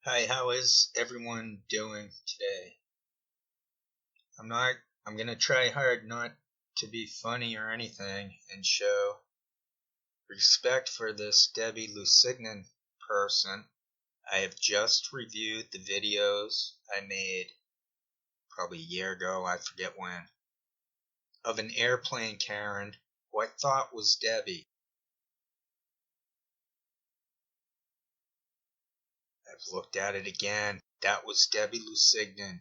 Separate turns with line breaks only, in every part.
Hi, how is everyone doing today? I'm gonna try hard not to be funny or anything and show respect for this Debbie Lusignan person. I have just reviewed the videos I made probably a year ago, I forget when, of an airplane Karen who I thought was Debbie. I've looked at it again. That was Debbie Lusignan.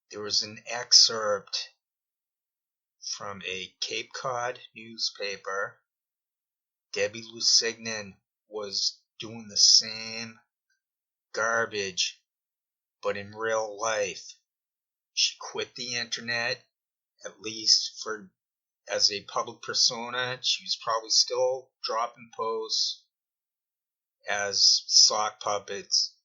There was an excerpt from a Cape Cod newspaper. Debbie Lusignan was doing the same garbage, but in real life. She quit the internet, at least for as a public persona. She was probably still dropping posts as sock puppets.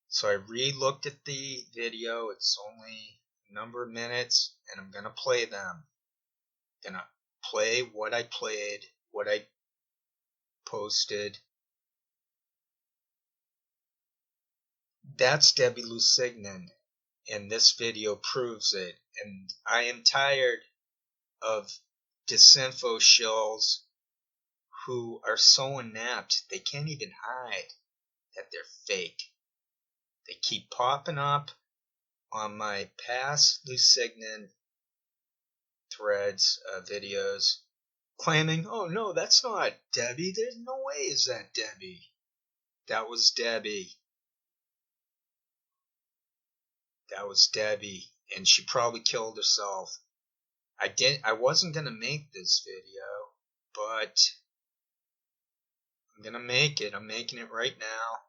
So I re-looked at the video. It's only a number of minutes, and I'm gonna play them. I'm gonna play what I played, what I posted. That's Debbie Lusignan, and this video proves it. And I am tired of disinfo shills who are so inept they can't even hide that they're fake. They keep popping up on my past Lusignan threads, videos, claiming, oh no, that's not Debbie. There's no way is that Debbie. That was Debbie. That was Debbie. And she probably killed herself. I wasn't gonna make this video, but I'm gonna make it. I'm making it right now.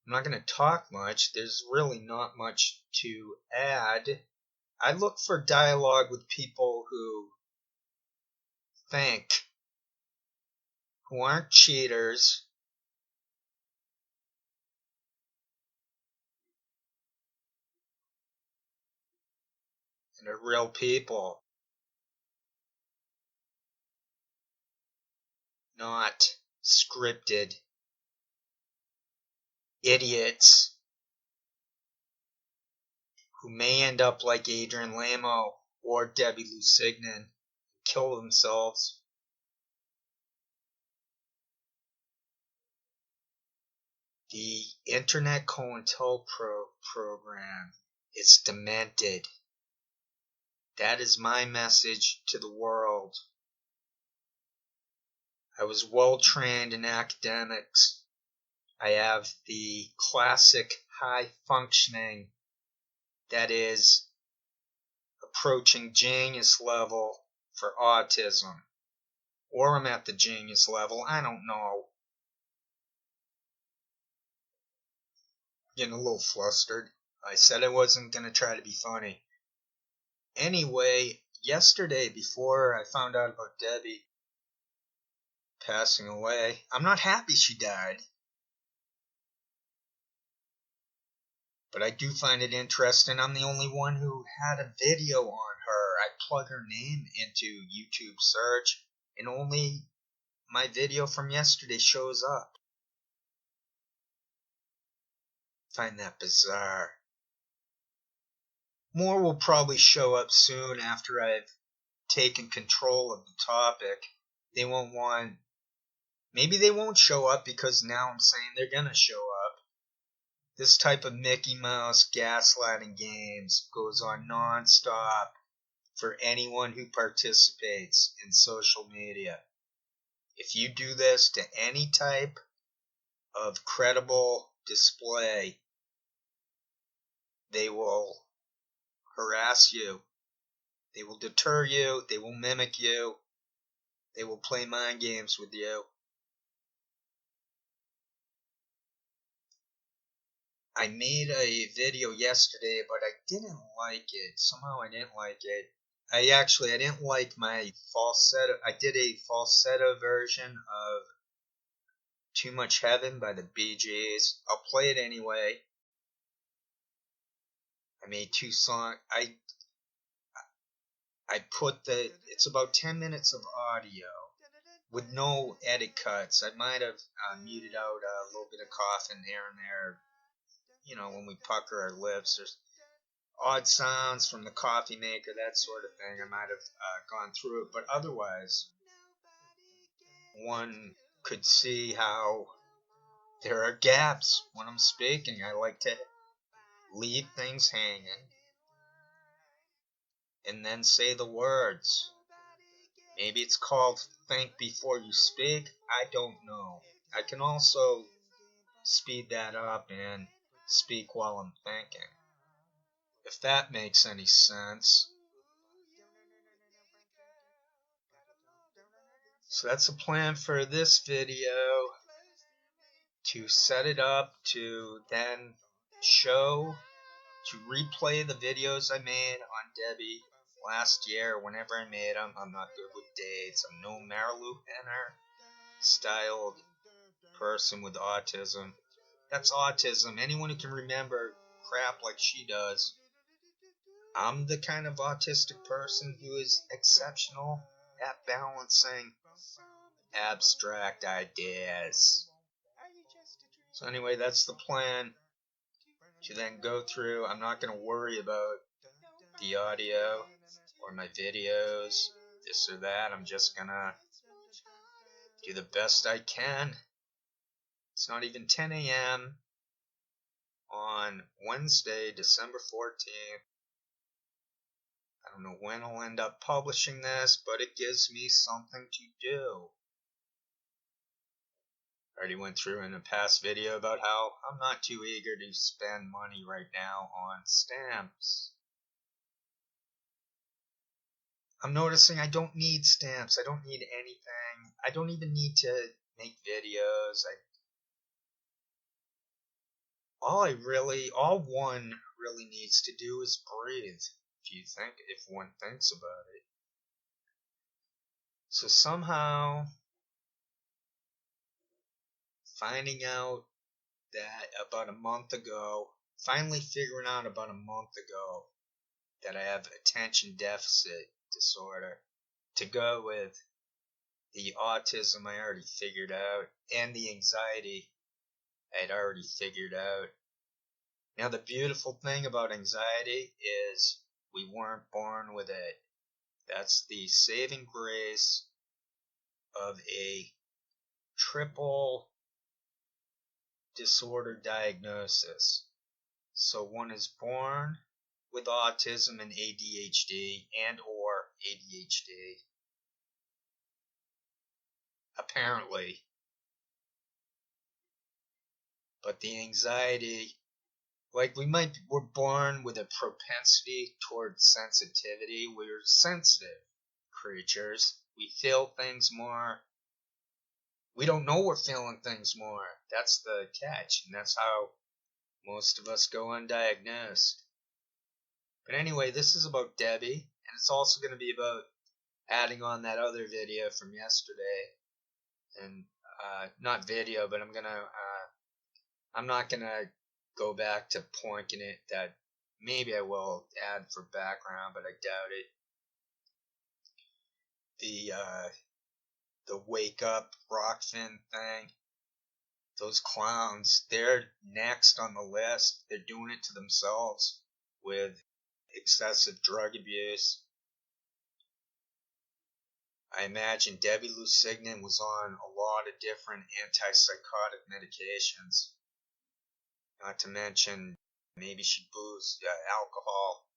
I'm not gonna talk much. There's really not much to add. I look for dialogue with people who think, who aren't cheaters, and are real people, not scripted idiots who may end up like Adrian Lamo or Debbie Lusignan, kill themselves. The Internet COINTELPRO program is demented. That is my message to the world. I was well trained in academics. I have the classic high functioning, that is, approaching genius level for autism. Or I'm at the genius level, I don't know. Getting a little flustered. I said I wasn't going to try to be funny. Anyway, yesterday, before I found out about Debbie passing away, I'm not happy she died. But I do find it interesting. I'm the only one who had a video on her. I plug her name into YouTube search, and only my video from yesterday shows up. I find that bizarre. More will probably show up soon after I've taken control of the topic. They won't want... Maybe they won't show up because now I'm saying they're gonna show up. This type of Mickey Mouse gaslighting games goes on non-stop for anyone who participates in social media. If you do this to any type of credible display, they will harass you. They will deter you. They will mimic you. They will play mind games with you. I made a video yesterday, but I didn't like it. Somehow I didn't like it. I didn't like my falsetto. I did a falsetto version of Too Much Heaven by the Bee Gees. I'll play it anyway. I made two songs. I put it's about 10 minutes of audio. with no edit cuts. I might have muted out a little bit of coughing here and there. You know, when we pucker our lips, there's odd sounds from the coffee maker, that sort of thing. I might have gone through it, but otherwise, one could see how there are gaps when I'm speaking. I like to leave things hanging and then say the words. Maybe it's called think before you speak. I don't know. I can also speed that up and speak while I'm thinking, if that makes any sense. So that's the plan for this video, to set it up, to then show, to replay the videos I made on Debbie last year, whenever I made them. I'm not good with dates. I'm no Marilu Henner styled person with autism. That's autism. Anyone who can remember crap like she does. I'm the kind of autistic person who is exceptional at balancing abstract ideas. So anyway, that's the plan, to then go through. I'm not going to worry about the audio or my videos, this or that. I'm just going to do the best I can. It's not even 10 a.m. on Wednesday, December 14th. I don't know when I'll end up publishing this, but it gives me something to do. I already went through in a past video about how I'm not too eager to spend money right now on stamps. I'm noticing I don't need stamps. I don't need anything. I don't even need to make videos. All one really needs to do is breathe. If one thinks about it. So somehow, finding out that finally figuring out about a month ago that I have attention deficit disorder, to go with the autism I already figured out, and the anxiety I'd already figured out. Now, the beautiful thing about anxiety is we weren't born with it. That's the saving grace of a triple disorder diagnosis. So one is born with autism and ADHD and or ADHD. Apparently. But the anxiety, like we're born with a propensity towards sensitivity. We're sensitive creatures. We feel things more. We don't know we're feeling things more. That's the catch, and that's how most of us go undiagnosed. But anyway, this is about Debbie, and it's also going to be about adding on that other video from yesterday. And not video, but I'm not gonna go back to pointing it. That maybe I will add for background, but I doubt it. The wake up Rockfin thing. Those clowns, they're next on the list. They're doing it to themselves with excessive drug abuse. I imagine Debbie Lusignan was on a lot of different antipsychotic medications. Not to mention, maybe she boozed alcohol.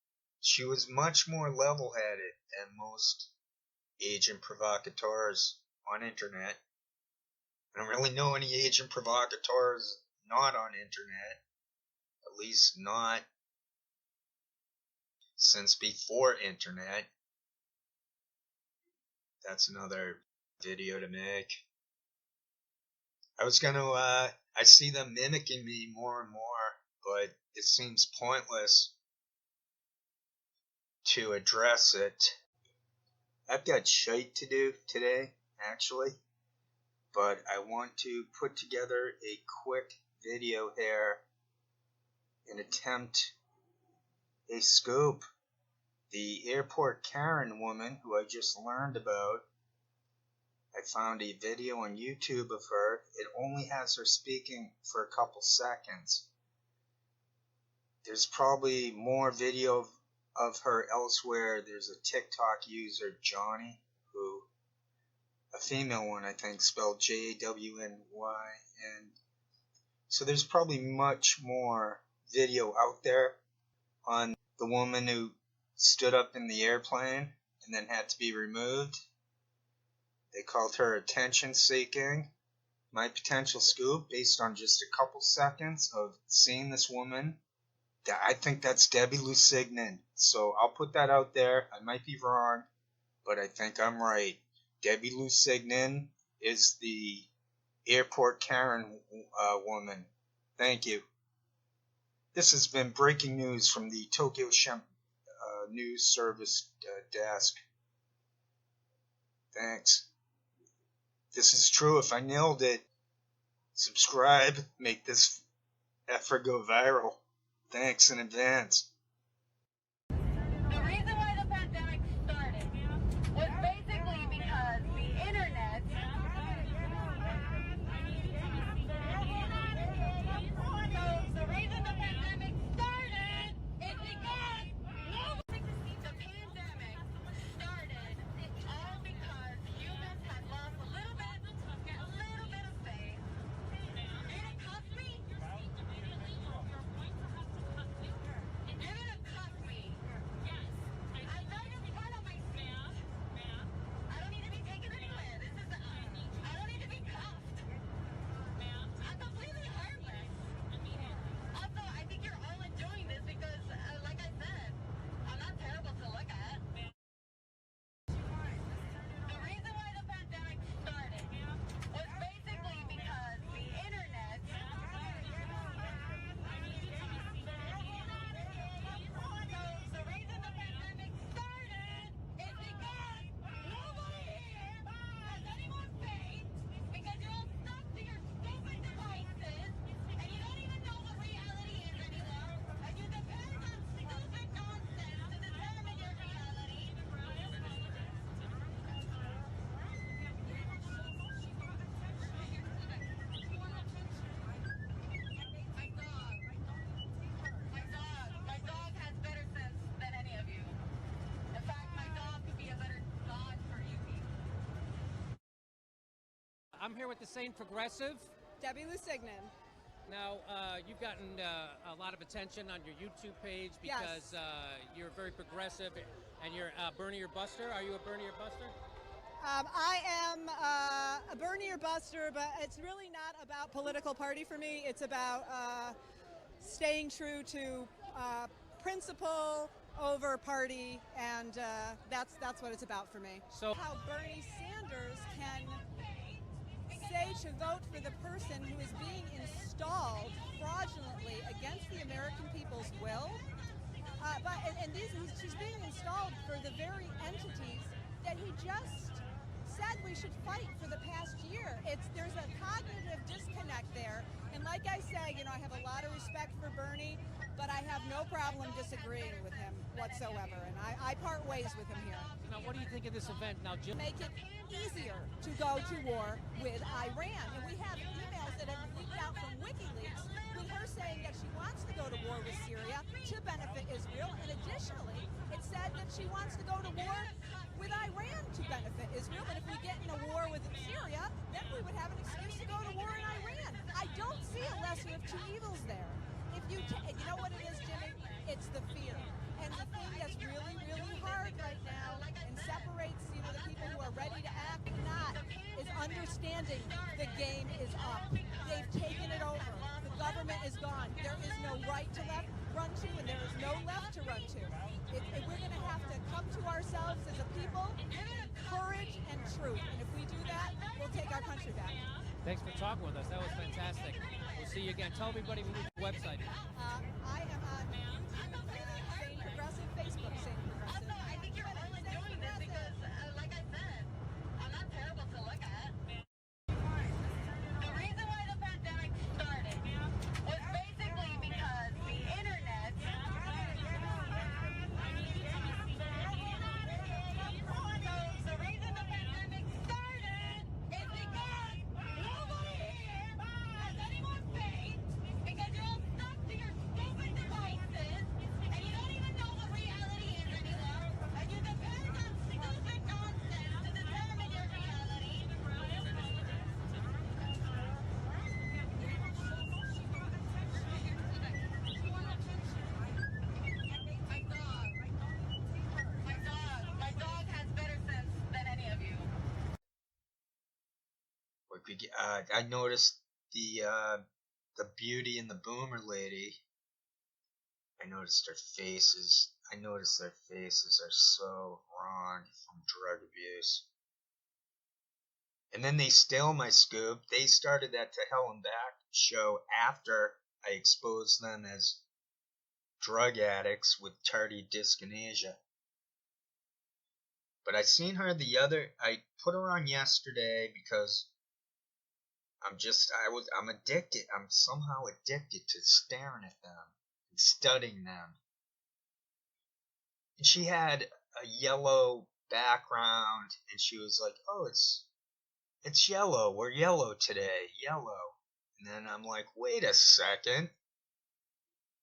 She was much more level-headed than most agent provocateurs on internet. I don't really know any agent provocateurs not on internet. At least not since before internet. That's another video to make. I see them mimicking me more and more, but it seems pointless to address it. I've got shite to do today, actually, but I want to put together a quick video here and attempt a scoop. The airport Karen woman who I just learned about, I found a video on YouTube of her. It only has her speaking for a couple seconds. There's probably more video of her elsewhere. There's a TikTok user, Johnny, a female one, I think, spelled Jawny. And so there's probably much more video out there on the woman who stood up in the airplane and then had to be removed. They called her attention seeking. My potential scoop, based on just a couple seconds of seeing this woman, I think that's Debbie Lusignan. So I'll put that out there. I might be wrong, but I think I'm right. Debbie Lusignan is the airport Karen woman. Thank you. This has been breaking news from the Tokyo News Service desk. Thanks. This is true. If I nailed it, subscribe, make this effort go viral. Thanks in advance.
The reason why the pandemic started was basically because the internet the reason the pandemic started is because the pandemic started all because humans had lost a little bit of faith. Did it cost me? You're gonna cuff me. Yes. I'm right in front of my seat. I don't need to be taken anywhere. I don't need to be cuffed. I'm completely harmless. Also, I think you're all enjoying this because, like I said, I'm not terrible to look at. The reason why the pandemic started was basically because the internet the reason the pandemic started is because nobody here has anyone's faith because you're all stuck to your stupid devices and you don't even know what reality is anymore and you depend on stupid nonsense to determine your reality. My dog has better sense than any of you. In fact, my dog could be a better dog for you people.
I'm here with the same progressive.
Debbie Lusignan.
Now, you've gotten a lot of attention on your YouTube page because you're very progressive and you're Bernie or Buster. Are you a Bernie or Buster?
I am a Bernie or Buster, but it's really not about political party for me. It's about staying true to principle over party, and that's what it's about for me.
So
how Bernie Sanders can say to vote for the person who is being installed fraudulently against the American people's will, she's being installed for the very entities that he just said we should fight for the past year. There's a cognitive disconnect there, and like I say, I have a lot of respect for Bernie, but I have no problem disagreeing with him whatsoever, and I part ways with him here.
now, what do you think of this event? Now, Jim.
Make it easier to go to war with Iran, and we have emails that have leaked out from WikiLeaks with her saying that she wants to go to war with Syria to benefit Israel, and additionally, it said that she wants to go to war with Iran to benefit Israel, but if we get in a war with Syria, then we would have an excuse to go to war in Iran. I don't see a lesser of two evils there. If you know what it is, Jimmy? It's the fear. And the thing that's really, really hard right now and separates, the people who are ready to act not, is understanding the game is up. They've taken it over. The government is gone. There is no right to run to, and there is no left to run to. We're going to have to come to ourselves as a people, courage and truth. And if we do that, we'll take our country back.
Thanks for talking with us. That was fantastic. We'll see you again. Tell everybody who the website is.
I am on Sane Progressive, Facebook, Sane Progressive.
Also, I think you're all enjoying this because, like I said, I'm not terrible to look at. The reason why the pandemic started was basically because the internet the reason the pandemic started
I noticed the Beauty and the Boomer lady. I noticed their faces are so wrong from drug abuse. And then they steal my scoop. They started that To Hell and Back show after I exposed them as drug addicts with tardy dyskinesia. But I put her on yesterday because I'm addicted. I'm somehow addicted to staring at them and studying them. And she had a yellow background, and she was like, "Oh, it's yellow. We're yellow today. Yellow." And then I'm like, "Wait a second."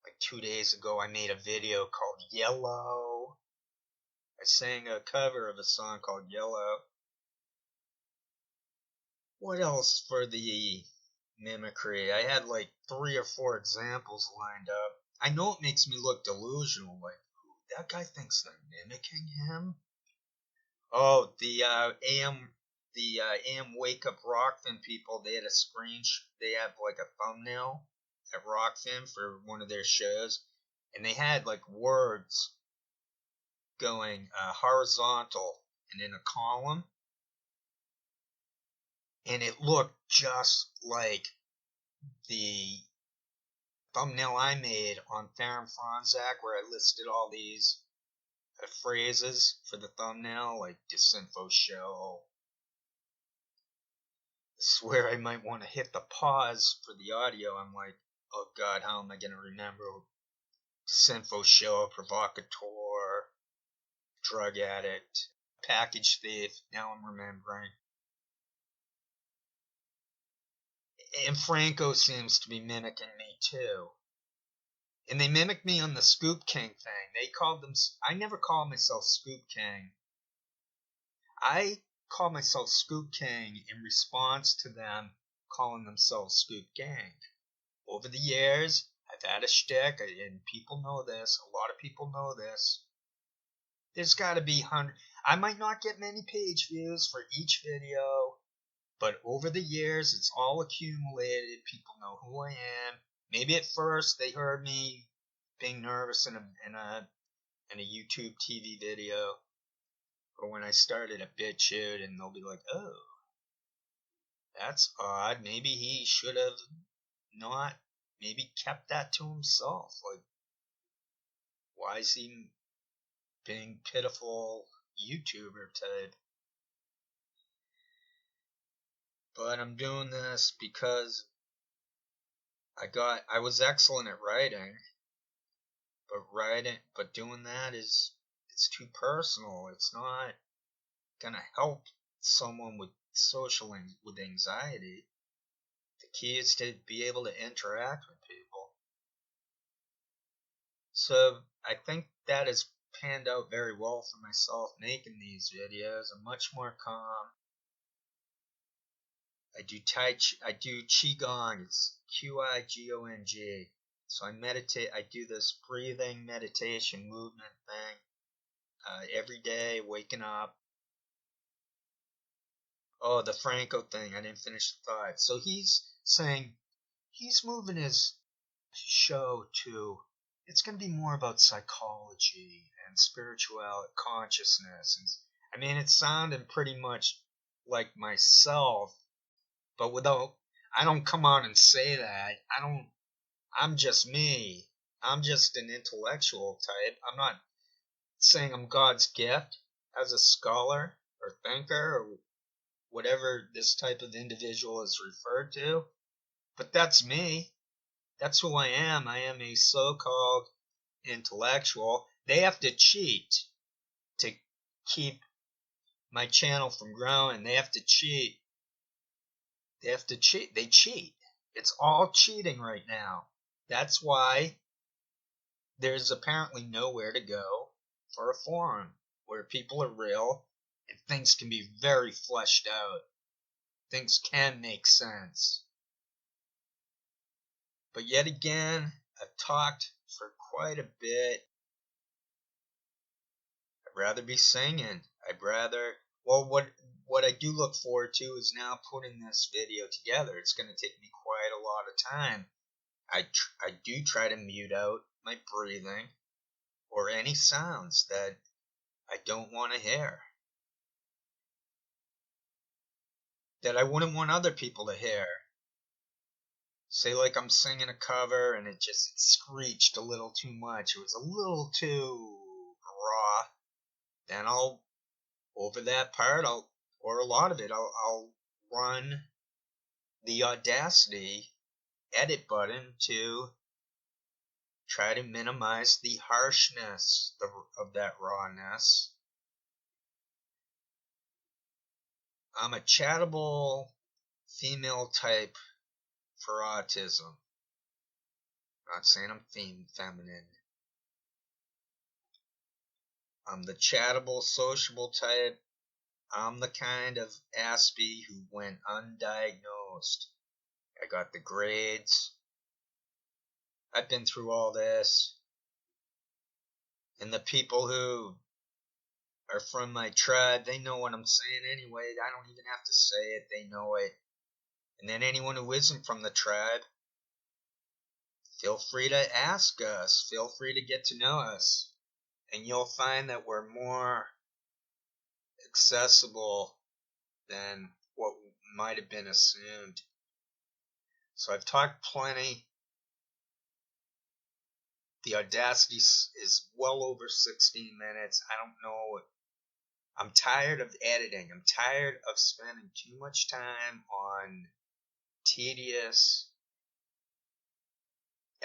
Like 2 days ago, I made a video called Yellow. I sang a cover of a song called Yellow. What else for the mimicry? I had like 3 or 4 examples lined up. I know it makes me look delusional, like, that guy thinks they're mimicking him. Oh, the AM Wake Up Rockfin people, they had they have like a thumbnail at Rockfin for one of their shows, and they had like words going horizontal and in a column, and it looked just like the thumbnail I made on Theron Franzak, where I listed all these phrases for the thumbnail, like disinfo show. I swear I might want to hit the pause for the audio. I'm like, oh god, how am I going to remember? Disinfo show, provocateur, drug addict, package thief. Now I'm remembering. And Franco seems to be mimicking me too. And they mimicked me on the Scoop King thing. I never call myself Scoop King. I call myself Scoop King in response to them calling themselves Scoop Gang. Over the years, I've had a shtick, and people know this. A lot of people know this. There's got to be I might not get many page views for each video, but over the years, it's all accumulated. People know who I am. Maybe at first they heard me being nervous in a YouTube TV video, or when I started a BitChute, and they'll be like, "Oh, that's odd. Maybe he should have not. Maybe kept that to himself. Like, why is he being pitiful YouTuber type?" But I'm doing this because I was excellent at writing, but doing that it's too personal. It's not gonna help someone with with anxiety. The key is to be able to interact with people. So I think that has panned out very well for myself making these videos. I'm much more calm. I do Qigong. It's Qigong. So I meditate. I do this breathing meditation movement thing every day, waking up. Oh, the Franco thing. I didn't finish the thought. So he's saying he's moving his show to, it's going to be more about psychology and spirituality, consciousness. And I mean, it sounded pretty much like myself, but I don't come on and say that. I'm just me. I'm just an intellectual type. I'm not saying I'm God's gift as a scholar or thinker or whatever this type of individual is referred to. But that's me. That's who I am. I am a so-called intellectual. They have to cheat to keep my channel from growing. They have to cheat. They cheat. It's all cheating right now. That's why there's apparently nowhere to go for a forum where people are real and things can be very fleshed out. Things can make sense. But yet again, I've talked for quite a bit. I'd rather be singing. What what I do look forward to is now putting this video together. It's going to take me quite a lot of time. I do try to mute out my breathing or any sounds that I don't want to hear, that I wouldn't want other people to hear. Say like I'm singing a cover and it screeched a little too much. It was a little too raw. Then I'll, over that part, or a lot of it, I'll run the Audacity edit button to try to minimize the harshness of that rawness. I'm a chattable female type for autism. I'm not saying I'm feminine. I'm the chattable, sociable type. I'm the kind of Aspie who went undiagnosed. I got the grades. I've been through all this. And the people who are from my tribe, they know what I'm saying anyway. I don't even have to say it. They know it. And then anyone who isn't from the tribe, feel free to ask us. Feel free to get to know us. And you'll find that we're more accessible than what might have been assumed. So I've talked plenty. The Audacity is well over 16 minutes. I don't know. I'm tired of editing. I'm tired of spending too much time on tedious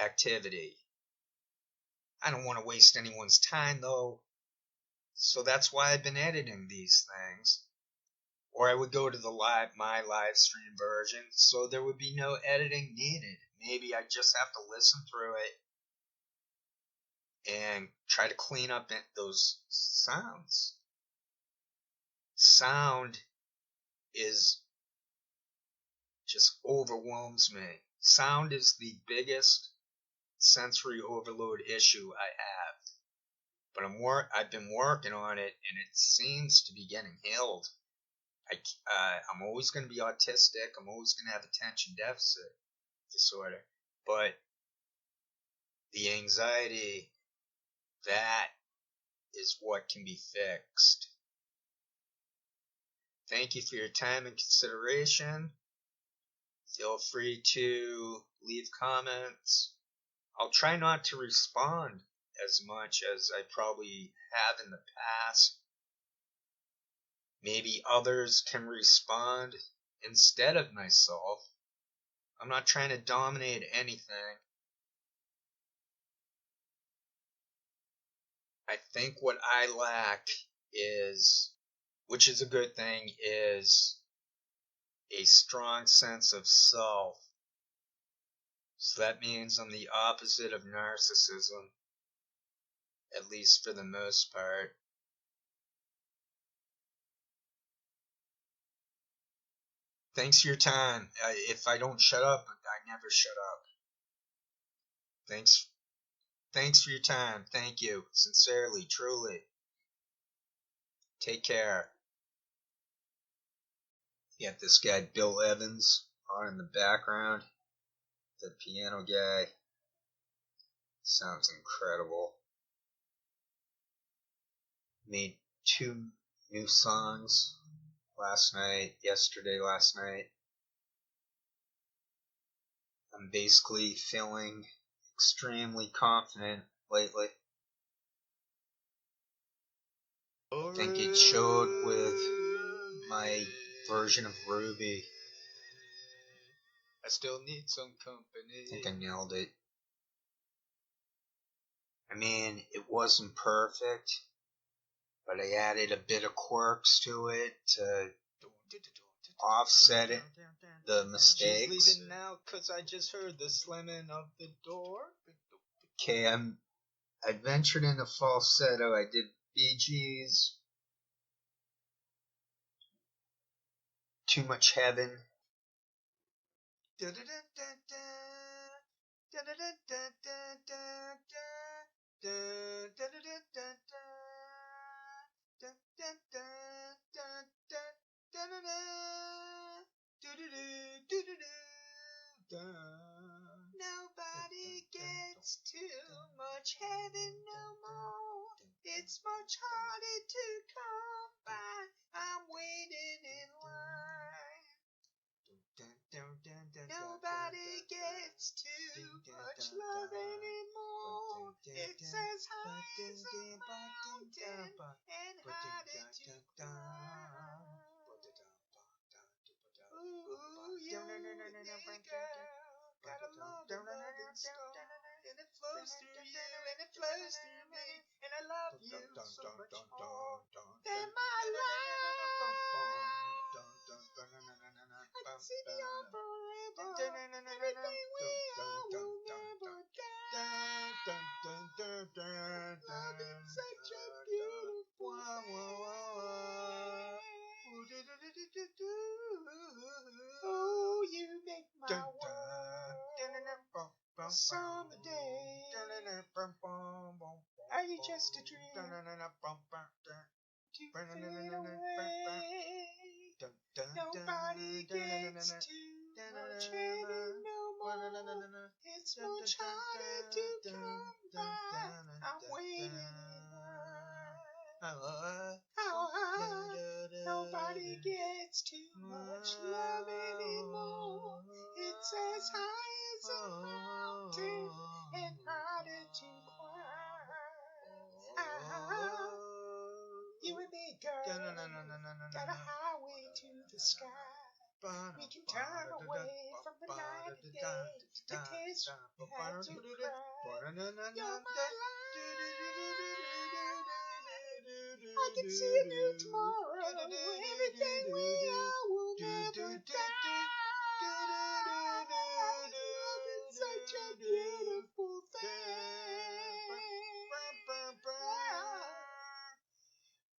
activity. I don't want to waste anyone's time though. So that's why I've been editing these things. Or I would go to my live stream version, so there would be no editing needed. Maybe I just have to listen through it and try to clean up those sounds. Sound just overwhelms me. Sound is the biggest sensory overload issue I have. But I've been working on it, and it seems to be getting healed. I'm always going to be autistic. I'm always going to have attention deficit disorder. But the anxiety, that is what can be fixed. Thank you for your time and consideration. Feel free to leave comments. I'll try not to respond as much as I probably have in the past. Maybe others can respond instead of myself. I'm not trying to dominate anything. I think what I lack is, which is a good thing, is a strong sense of self. So that means I'm the opposite of narcissism, at least for the most part. Thanks for your time. If I don't shut up, I never shut up. Thanks for your time. Thank you. Sincerely, truly. Take care. You got this guy, Bill Evans, on in the background. The piano guy. Sounds incredible. Made 2 new songs last night. I'm basically feeling extremely confident lately. I think it showed with my version of Ruby. I still need some company. I think I nailed it. I mean, it wasn't perfect, but I added a bit of quirks to it to offset it, the mistakes. She's leaving now 'cause I just heard the slamming of the door. Okay, I ventured into falsetto. I did Bee Gees, Too Much Heaven. Nobody gets too much heaven no more. It's much harder to come by. I'm waiting in line. Nobody gets too much love anymore. It's as high as a mountain and harder to climb. Ooh, you nigga, got a love and stone, and it flows through you, and it flows through me, and I love you so much more than my life. I can see beyond forever, everything we are will never die. Love is such a beautiful thing. Oh, you make my world a summer day. Are you just a dream to fade away? Nobody gets too much heaven no more. It's much harder to come by. I'm waiting in line. Nobody gets too much love anymore. It's as high as a mountain and harder to climb. You and me, girl, got a highway to the sky. We can turn away from the night and day. The tears we had to cry. You're my life. I can see a new tomorrow. Everything we are will never die. Love is such a beautiful thing.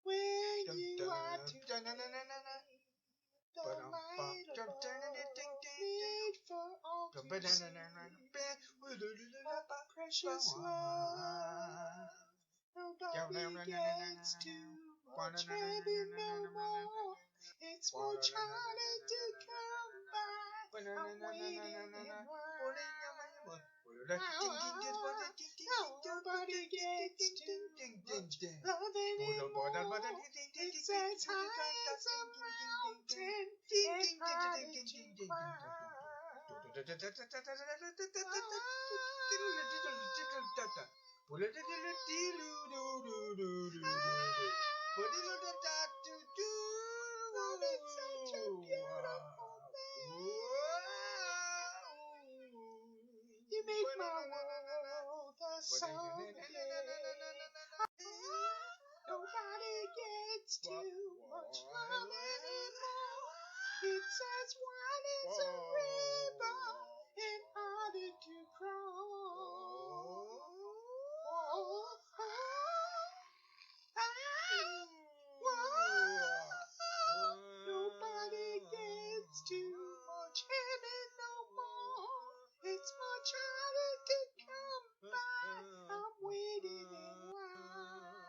When you are together, the light above made for all to see. A precious love. Nobody gets too much heaven no more. It's much harder to come by. I'm waiting in line. Nobody gets too much love anymore. It's as high as a mountain and harder to Love is such a beautiful thing. You make my world a summer day. Nobody gets too much love anymore. It's as wide as a river and harder to cross. Nobody gets too much heaven no more. It's much harder to come by. I'm waiting in line.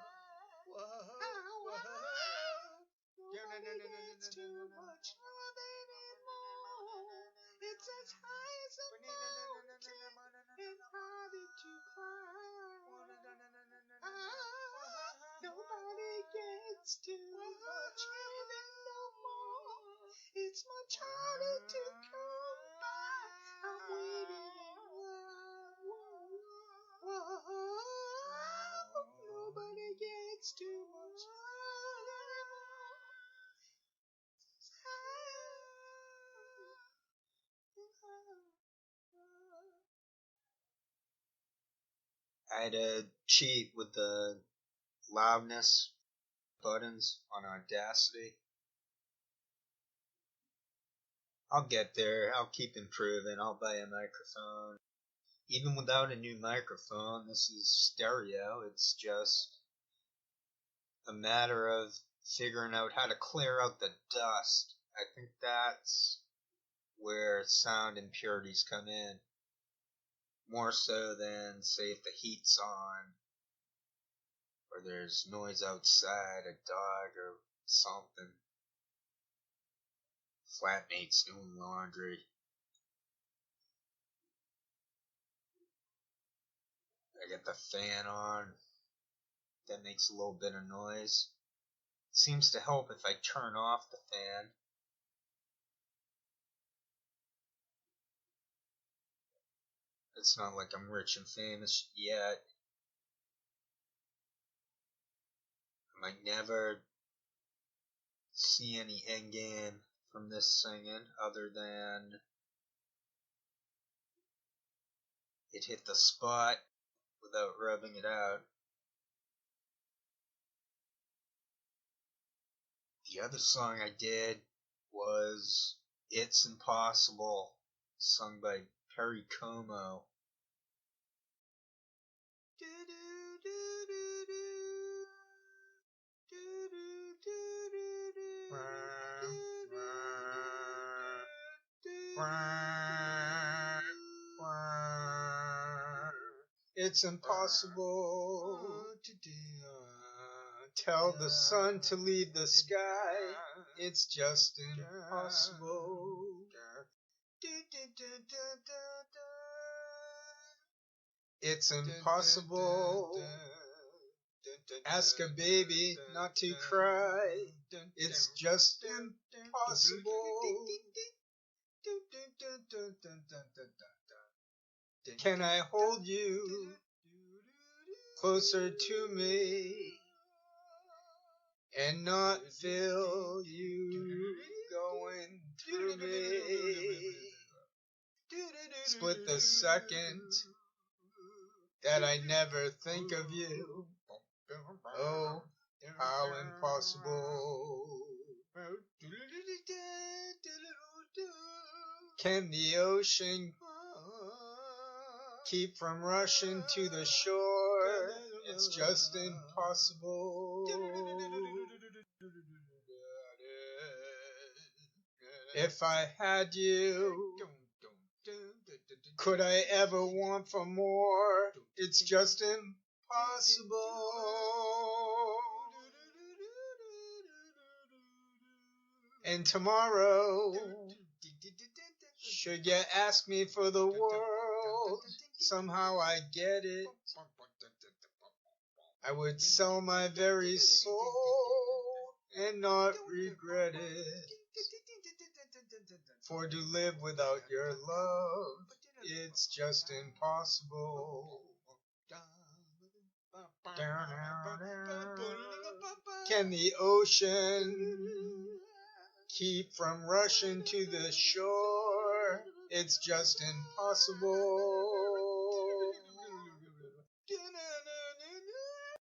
Nobody gets too much love anymore. It's as high as a mountain and harder to climb. Nobody gets too much heaven no more. It's much harder to come by. I'm waiting in line. Nobody gets too much love anymore. I had to cheat with the loudness buttons on Audacity. I'll get there. I'll keep improving. I'll buy a microphone. Even without a new microphone, this is stereo. It's just a matter of figuring out how to clear out the dust. I think that's where sound impurities come in. More so than, say, if the heat's on, or there's noise outside, a dog or something. Flatmates doing laundry. I got the fan on. That makes a little bit of noise. Seems to help if I turn off the fan. It's not like I'm rich and famous yet. I might never see any end game from this singing other than it hit the spot without rubbing it out. The other song I did was It's Impossible, sung by Perry Como. It's impossible tell the sun to leave the sky. It's just impossible. It's impossible. Ask a baby not to cry. It's just impossible. Can I hold you closer to me and not feel you going through me? Split the second that I never think of you. Oh, how impossible. Can the ocean keep from rushing to the shore? It's just impossible. If I had you, could I ever want for more? It's just impossible. And tomorrow, should you ask me for the world, somehow I get it. I would sell my very soul and not regret it. For to live without your love, it's just impossible. Can the ocean keep from rushing to the shore? It's just impossible.